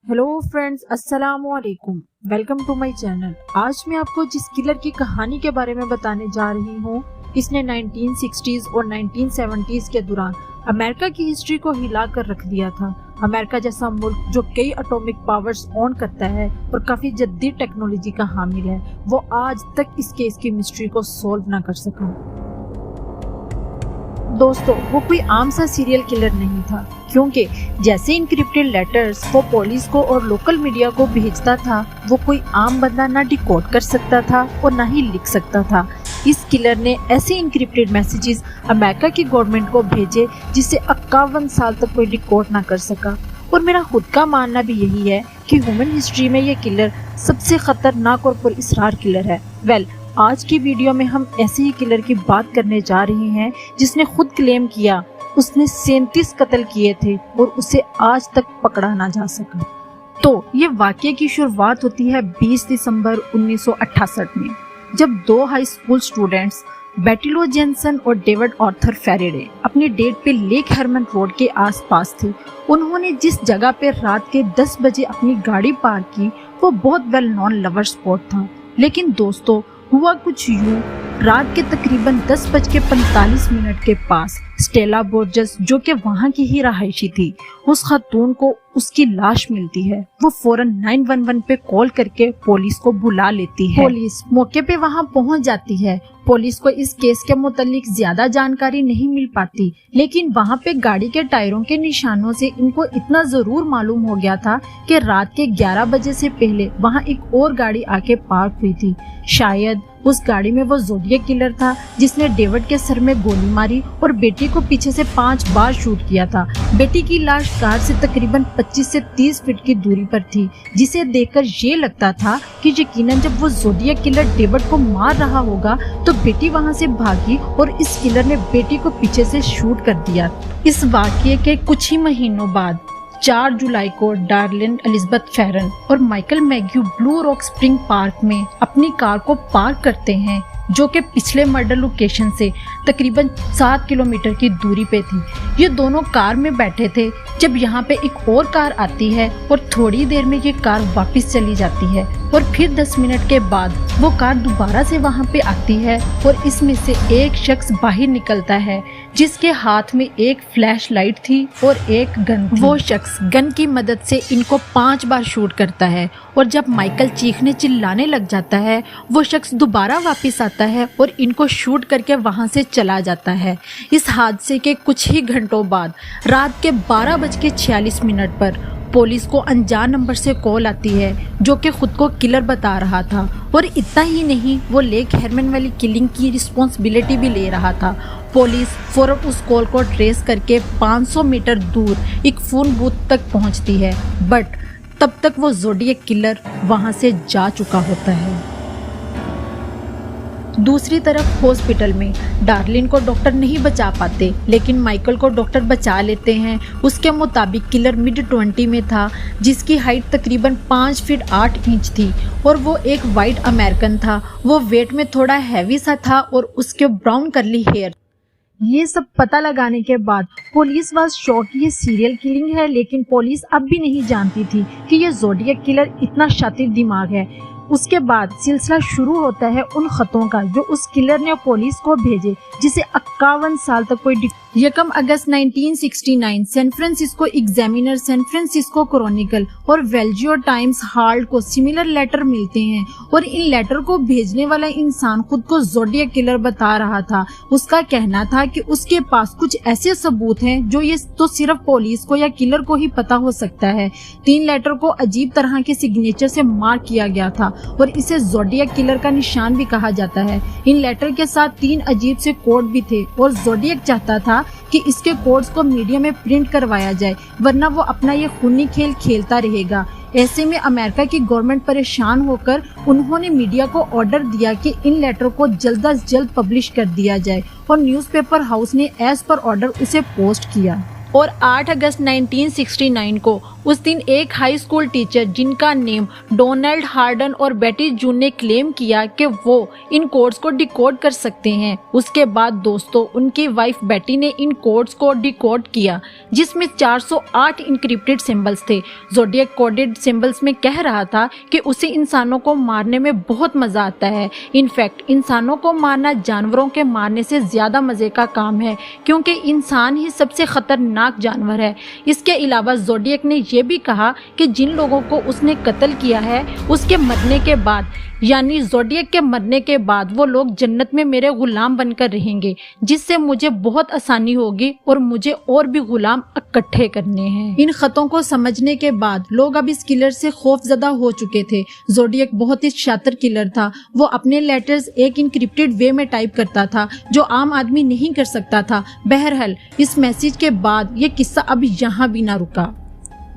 Hello friends, अस्सलाम वालेकुम। Welcome to my channel. आज मैं आपको जिस किलर की कहानी के बारे में बताने जा रही हूँ, इसने 1960s और 1970s के दौरान अमेरिका की हिस्ट्री को हिला कर रख दिया था। अमेरिका जैसा मुल्क जो कई एटॉमिक पावर्स ऑन करता है और काफी जदीद टेक्नोलॉजी का हामिल है, वो आज तक इस केस की मिस्ट्री को सॉल्व ना कर सका। दोस्तों, वो कोई आम सा सीरियल किलर नहीं था, क्योंकि जैसे इनक्रिप्टेड लेटर्स वो पुलिस को और लोकल मीडिया को भेजता था, वो कोई आम बंदा ना डिकोड कर सकता था और ना ही लिख सकता था। इस किलर ने ऐसे इनक्रिप्टेड मैसेजेस अमेरिका की गवर्नमेंट को भेजे जिसे 51 साल तक कोई डिकोड ना कर सका। और मेरा खुद का मानना भी यही है कि ह्यूमन हिस्ट्री में ये किलर सबसे खतरनाक और पुरअसरार किलर है। आज की वीडियो में हम ऐसे ही किलर की बात करने जा रहे हैं जिसने खुद क्लेम किया उसने 37 कत्ल किए थे और उसे आज तक पकड़ा ना जा सका। तो ये वाकये की शुरुआत होती है 20 दिसंबर 1968 में, जब दो हाई स्कूल स्टूडेंट्स बेटिलो जेनसन और डेविड आर्थर फेरेडे अपनी डेट पे लेक हरमन रोड के आसपास थे। उन्होंने जिस जगह पे रात के 10 बजे अपनी गाड़ी पार्क की, वो बहुत वेल नॉन लवर स्पॉट था। लेकिन दोस्तों, हुआ कुछ यूं, रात के तकरीबन 10:45 के पास स्टेला बोर्जस, जो कि वहां की ही रहायशी थी, उस खातून को उसकी लाश मिलती है। वो फौरन 911 पे कॉल करके पुलिस को बुला लेती है। पुलिस मौके पे वहां पहुंच जाती है। पुलिस को इस केस के मुतालिक ज्यादा जानकारी नहीं मिल पाती, लेकिन वहां पे गाड़ी के टायरों के निशानों से इनको इतना जरूर मालूम हो गया था कि रात के 11 बजे से पहले वहां एक और गाड़ी आके पार्क हुई थी। शायद उस गाड़ी में वो ज़ोडिएक किलर था जिसने डेविड के सर में गोली मारी और बेटी को पीछे से 5 बार शूट किया था। बेटी की लाश कार से तकरीबन 25 से 30 फीट की दूरी पर थी, जिसे देखकर ये लगता था कि यकीनन जब वो ज़ोडिएक किलर डेविड को मार रहा होगा तो बेटी वहां से भागी और इस किलर ने बेटी को पीछे से शूट कर दिया। इस वाकये के कुछ ही महीनों बाद 4 जुलाई को डार्लिन एलिजाबेथ फेरन और Michael Mageau Blue Rock Spring Park में अपनी कार को पार्क करते हैं, जो कि पिछले मर्डर लोकेशन से तकरीबन 7 किलोमीटर की दूरी पे थी। ये दोनों कार में बैठे थे जब यहाँ पे एक और कार आती है और थोड़ी देर में ये कार वापस चली जाती है और फिर 10 मिनट के बाद वो कार दोबारा से वहाँ पे आती है और इसमें से एक शख्स बाहर निकलता है जिसके हाथ में एक फ्लैश लाइट थी और एक गन थी। वो शख्स गन की मदद से इनको 5 बार शूट करता है और जब माइकल चीखने चिल्लाने लग जाता है, वो शख्स दोबारा वापस आता है और इनको शूट करके वहां से चला जाता है। इस हादसे के कुछ ही घंटों बाद रात के 12:46 पर पुलिस को अनजान नंबर से कॉल आती है, जो कि खुद को किलर बता रहा था। और इतना ही नहीं, वो लेक हरमन वाली किलिंग की रिस्पॉन्सिबिलिटी भी ले रहा था। पुलिस फौरन उस कॉल को ट्रेस करके 500 मीटर दूर एक फोन बूथ तक पहुंचती है, बट तब तक वो ज़ोडिएक किलर वहां से जा चुका होता है। दूसरी तरफ हॉस्पिटल में डार्लिन को डॉक्टर नहीं बचा पाते, लेकिन माइकल को डॉक्टर बचा लेते हैं। उसके मुताबिक किलर मिड-20 में था, जिसकी हाइट तकरीबन 5 फीट 8 इंच थी और वो एक वाइट अमेरिकन था। वो वेट में थोड़ा हैवी सा था और उसके ब्राउन करली हेयर। ये सब पता लगाने के बाद पुलिस वाज शॉक ये सीरियल किलिंग है, लेकिन पुलिस अब भी नहीं जानती थी कि ये ज़ोडिएक किलर इतना शातिर दिमाग है। उसके बाद सिलसिला शुरू होता है उन खतों का जो उस किलर ने पुलिस को भेजे, जिसे 51 साल तक कोई 1 अगस्त 1969 San Francisco Examiner, San Francisco Chronicle और वेल्जियो टाइम्स हार्ल्ड को सिमिलर लेटर मिलते हैं और इन लेटर को भेजने वाला इंसान खुद को ज़ोडिएक किलर बता रहा था। उसका कहना था कि उसके पास कुछ ऐसे सबूत हैं जो ये तो सिर्फ पुलिस को या किलर को ही पता हो सकता है। 3 लेटर को अजीब तरह के सिग्नेचर से मार्क किया गया था और इसे ज़ोडिएक किलर का निशान भी कहा जाता है। इन लेटर के साथ 3 अजीब से कोड भी थे और ज़ोडिएक चाहता था कि इसके कोड्स को मीडिया में प्रिंट करवाया जाए, वरना वो अपना ये खूनी खेल खेलता रहेगा। ऐसे में अमेरिका की गवर्नमेंट परेशान होकर उन्होंने मीडिया को ऑर्डर दिया कि इन लेटर को जल्द अज जल्द पब्लिश कर दिया जाए और न्यूज़पेपर हाउस ने एज पर ऑर्डर उसे पोस्ट किया। और 8 अगस्त 1969 को उस दिन एक हाई स्कूल टीचर जिनका नेम डोनाल्ड हार्डन और बेटी जून ने क्लेम किया कि वो इन कोड्स को डिकोड कर सकते हैं। उसके बाद दोस्तों उनकी वाइफ बेटी ने इन कोड्स को डिकोड किया जिसमें 408 इंक्रिप्टेड सिंबल्स थे। ज़ोडिएक कोडेड सिंबल्स में कह रहा था कि उसे इंसानों को मारने में बहुत मजा आता है। इनफैक्ट इंसानों को मारना जानवरों के मारने से ज्यादा मजे का काम है क्योंकि इंसान ही सबसे खतरनाक जानवर है। इसके अलावा ज़ोडिएक ने यह भी कहा कि जिन लोगों को उसने कत्ल किया है उसके मरने के बाद यानी ज़ोडिएक के मरने के बाद वो लोग जन्नत में मेरे गुलाम बनकर रहेंगे जिससे मुझे बहुत आसानी होगी और मुझे और भी गुलाम इकट्ठे करने हैं। इन खतों को समझने के बाद लोग अब इस किलर से खौफजदा हो चुके थे। ज़ोडिएक बहुत ही शातिर किलर था। वो अपने लेटर्स एक इनक्रिप्टेड वे में टाइप करता था जो आम आदमी नहीं कर सकता था। बहरहाल इस मैसेज के बाद ये किस्सा अब यहाँ भी ना रुका।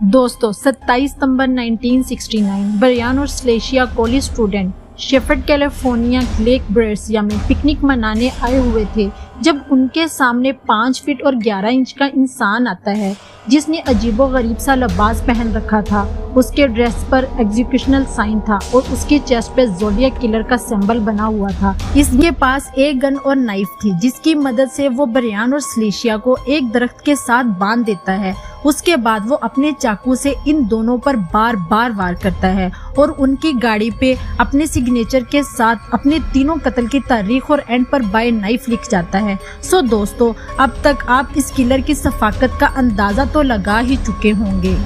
दोस्तों 27 सितंबर 1969 ब्रायन और Cecelia college student Shepard California lake Berryessa में पिकनिक मनाने आए हुए थे जब उनके सामने 5 फीट और 11 इंच का इंसान आता है जिसने अजीबोगरीब सा लिबास पहन रखा था। उसके ड्रेस पर एग्जीक्यूशनल साइन था और उसकी चेस्ट पे ज़ोडिएक किलर का सिंबल बना हुआ था। इसके पास एक गन और नाइफ थी जिसकी मदद से वो ब्रायन और स्लेशिया को एक दरख्त के साथ बांध देता है। उसके बाद वो अपने चाकू से इन दोनों पर बार बार वार करता है और उनकी गाड़ी पे अपने सिग्नेचर के साथ अपने तीनों कत्ल की तारीख और एंड पर बाय नाइफ लिख जाता है। सो दोस्तों अब तक आप इस किलर की सफाकत का अंदाजा तो लगा ही चुके होंगे।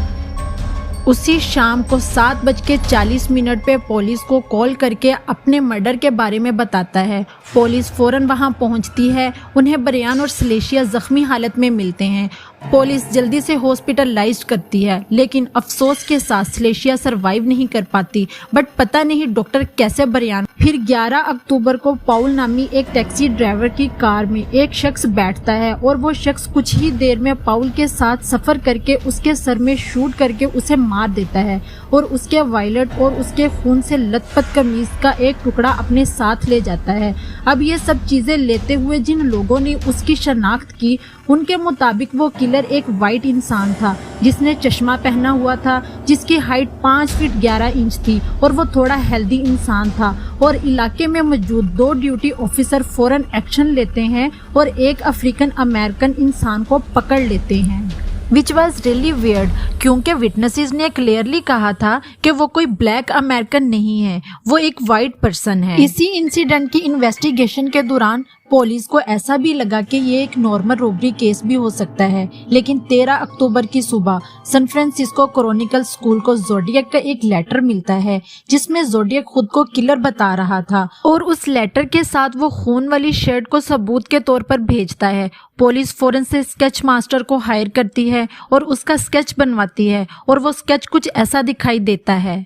उसी शाम को 7:40 पे पुलिस को कॉल करके अपने मर्डर के बारे में बताता है। पुलिस फौरन वहां पहुंचती है। उन्हें ब्रायन और स्लेशिया जख्मी हालत में मिलते हैं। पुलिस जल्दी से हॉस्पिटलाइज्ड करती है लेकिन अफसोस के साथ स्लेशिया सरवाइव नहीं कर पाती। बट पता नहीं डॉक्टर कैसे ब्रायन। फिर 11 अक्टूबर को पाउल नामी एक टैक्सी ड्राइवर की कार में एक शख्स बैठता है और वो शख्स कुछ ही देर में पाउल के साथ सफर करके उसके सर में शूट करके उसे मार देता है और उसके वायलेट और उसके खून से लथपथ कमीज का एक टुकड़ा अपने साथ ले जाता है। अब ये सब चीजें लेते हुए जिन लोगों ने उसकी शनाख्त की उनके मुताबिक वो किलर एक वाइट इंसान था जिसने चश्मा पहना हुआ था, जिसकी हाइट 5 फीट 11 इंच थी और वो थोड़ा हेल्दी इंसान था। और इलाके में मौजूद 2 ड्यूटी ऑफिसर फौरन एक्शन लेते हैं और एक अफ्रीकन अमेरिकन इंसान को पकड़ लेते हैं। विच वॉज रियली वियर्ड क्योंकि विटनेसेस ने क्लियरली कहा था कि वो कोई ब्लैक अमेरिकन नहीं है, वो एक वाइट पर्सन है। इसी इंसिडेंट की इन्वेस्टिगेशन के दौरान पुलिस को ऐसा भी लगा कि ये एक नॉर्मल रॉबरी केस भी हो सकता है। लेकिन 13 अक्टूबर की सुबह सैन फ्रांसिस्को क्रॉनिकल स्कूल को ज़ोडिएक का एक लेटर मिलता है जिसमें ज़ोडिएक खुद को किलर बता रहा था और उस लेटर के साथ वो खून वाली शर्ट को सबूत के तौर पर भेजता है। पुलिस फौरन से स्केच मास्टर को हायर करती है और उसका स्केच बनवाती है और वो स्केच कुछ ऐसा दिखाई देता है।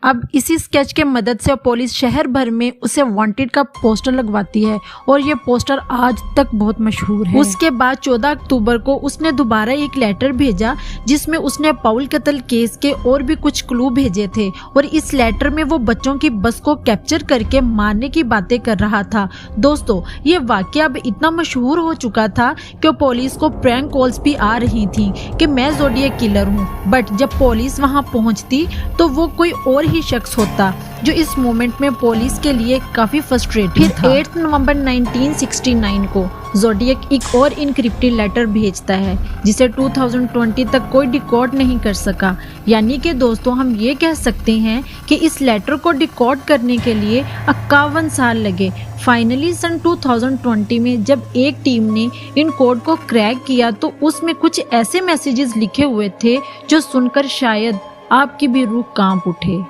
अब इसी स्केच के मदद से पुलिस शहर भर में उसे वांटेड का पोस्टर लगवाती है और ये पोस्टर आज तक बहुत मशहूर है। उसके बाद 14 अक्टूबर को उसने दोबारा एक लेटर भेजा जिसमें उसने पाउल कत्ल केस के और भी कुछ क्लू भेजे थे और इस लेटर में वो बच्चों की बस को कैप्चर करके मारने की बातें कर रहा था। दोस्तों ये वाकया अब इतना मशहूर हो चुका था कि पुलिस को प्रैंक कॉल्स भी आ रही थी कि मैं ज़ोडिएक किलर हूँ। बट जब पुलिस वहाँ पहुँचती तो वो कोई और ही शख्स होता जो इस मोमेंट में पुलिस के लिए काफी फ्रस्ट्रेटिंग था। 8 नवंबर 1969 को ज़ोडिएक एक और इनक्रिप्टेड लेटर भेजता है जिसे 2020 तक कोई डिकोड नहीं कर सका। यानी कि दोस्तों हम ये कह सकते हैं कि इस लेटर को डिकोड करने के लिए 51 साल लगे। फाइनली सन 2020 में जब एक टीम ने इन कोड को क्रैक किया तो उसमें कुछ ऐसे मैसेजेस लिखे हुए थे जो सुनकर शायद आपकी भी रूह कांप उठे।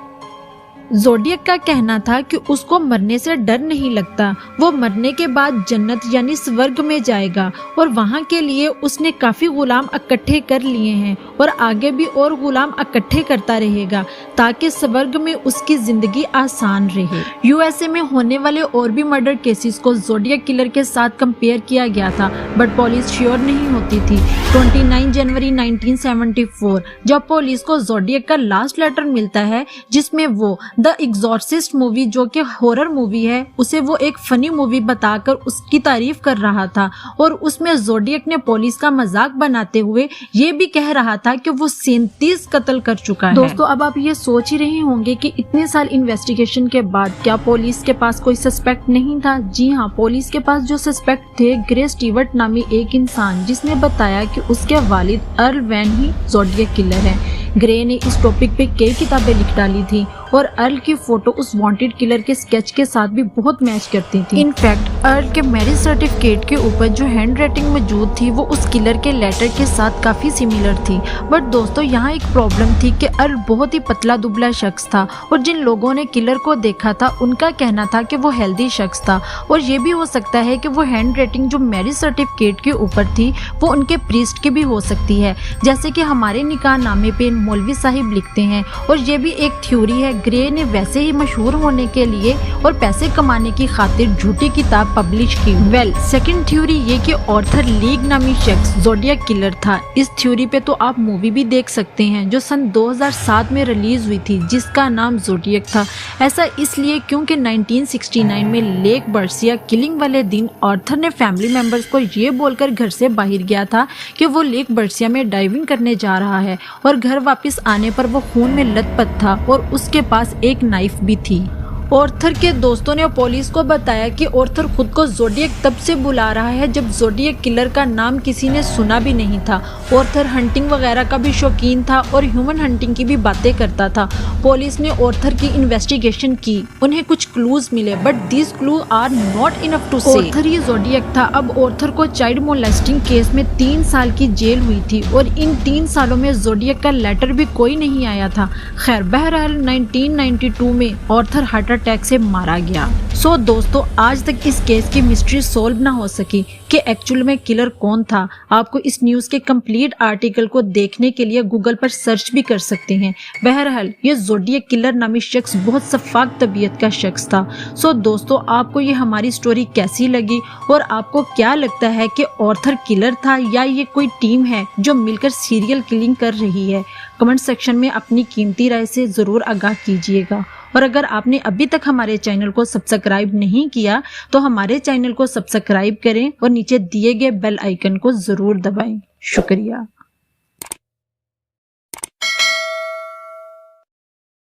ज़ोडिएक का कहना था कि उसको मरने से डर नहीं लगता, वो मरने के बाद जन्नत यानी स्वर्ग में जाएगा और वहाँ के लिए उसने काफ़ी गुलाम इकट्ठे कर लिए हैं और आगे भी और गुलाम इकट्ठे करता रहेगा ताकि स्वर्ग में उसकी ज़िंदगी आसान रहे। यूएसए में होने वाले और भी मर्डर केसेस को ज़ोडिएक किलर के साथ कंपेयर किया गया था बट पुलिस श्योर नहीं होती थी। 29 जनवरी 1974 जब पुलिस को ज़ोडिएक का लास्ट लेटर मिलता है जिसमें वो द एग्जॉर्सिस्ट मूवी जो कि हॉरर मूवी है उसे वो एक फनी मूवी बताकर उसकी तारीफ कर रहा था और उसमें ज़ोडिएक ने पुलिस का मजाक बनाते हुए ये भी कह रहा था कि वो 37 कत्ल कर चुका है। दोस्तों अब आप ये सोच ही रहे होंगे कि इतने साल इन्वेस्टिगेशन के बाद क्या पुलिस के पास कोई सस्पेक्ट नहीं था। जी हाँ, पुलिस के पास जो सस्पेक्ट थे ग्रे स्टीवर्ट नामी एक इंसान, जिसने बताया कि उसके वालिद earl when he zodiac killer है। ग्रे ने इस टॉपिक पे कई किताबें लिख डाली थी और अर्ल की फोटो उस वांटेड किलर के स्केच के साथ भी बहुत मैच करती थी। इनफैक्ट अर्ल के मैरिज सर्टिफिकेट के ऊपर जो हैंड राइटिंग मौजूद थी वो उस किलर के लेटर के साथ काफी सिमिलर थी। बट दोस्तों यहाँ एक प्रॉब्लम थी कि अर्ल बहुत ही पतला दुबला शख्स था और जिन लोगों ने किलर को देखा था उनका कहना था कि वो हेल्दी शख्स था और ये भी हो सकता है कि वो हैंड राइटिंग जो मैरिज सर्टिफिकेट के ऊपर थी वो उनके प्रीस्ट की भी हो सकती है, जैसे कि हमारे निकाह नामे पे मौलवी साहिब लिखते हैं। और ये भी एक थ्योरी है। ग्रे ने वैसे ही मशहूर होने के लिए और पैसे कमाने की खातिर झूठी किताब पब्लिश की। सेकंड थ्योरी ये कि ऑर्थर लीग नामी शख्स ज़ोडिएक किलर था। इस थ्योरी पे तो आप मूवी भी देख सकते हैं जो सन 2007 में रिलीज हुई थी जिसका नाम ज़ोडिएक था। ऐसा इसलिए क्योंकि 1969 में लेक बर्सिया किलिंग वाले दिन ऑर्थर ने फैमिली मेंबर्स को ये बोलकर घर से बाहर गया था कि वो लेक बर्सिया में डाइविंग करने जा रहा है और घर वापस आने पर वो खून में लथपथ था और उसके पास एक नाइफ भी थी। ऑर्थर के दोस्तों ने पुलिस को बताया कि ऑर्थर खुद को ज़ोडिएक तब से बुला रहा है जब ज़ोडिएक किलर का नाम किसी ने सुना भी नहीं था। ऑर्थर हंटिंग वगैरह का भी शौकीन था और ह्यूमन हंटिंग की भी बातें करता था। पुलिस ने ऑर्थर की इन्वेस्टिगेशन की, उन्हें कुछ क्लूज मिले but this clue are not enough to say Arthur ही ज़ोडिएक था। अब ऑर्थर को चाइल्ड मोलेस्टिंग केस में 3 साल की जेल हुई थी और इन 3 सालों में ज़ोडिएक का लेटर भी कोई नहीं आया था। खैर बहरहाल 1992 में ऑर्थर हार्ट अटैक से मारा गया। सो दोस्तों आज तक इस केस की मिस्ट्री सोल्व ना हो सकी कि एक्चुअल में किलर कौन था। आपको इस न्यूज के कंप्लीट आर्टिकल को देखने के लिए गूगल पर सर्च भी कर सकते हैं। बहरहाल ये ज़ोडिएक किलर नामी शख्स बहुत सफाक तबीयत का शख्स था। सो दोस्तों आपको ये हमारी स्टोरी कैसी लगी और आपको क्या लगता है कि ऑर्थर किलर था या ये कोई टीम है जो मिलकर सीरियल किलिंग कर रही है? कमेंट सेक्शन में अपनी कीमती राय से जरूर आगाह कीजिएगा। और अगर आपने अभी तक हमारे चैनल को सब्सक्राइब नहीं किया तो हमारे चैनल को सब्सक्राइब करें और नीचे दिए गए बेल आइकन को जरूर दबाएं। शुक्रिया।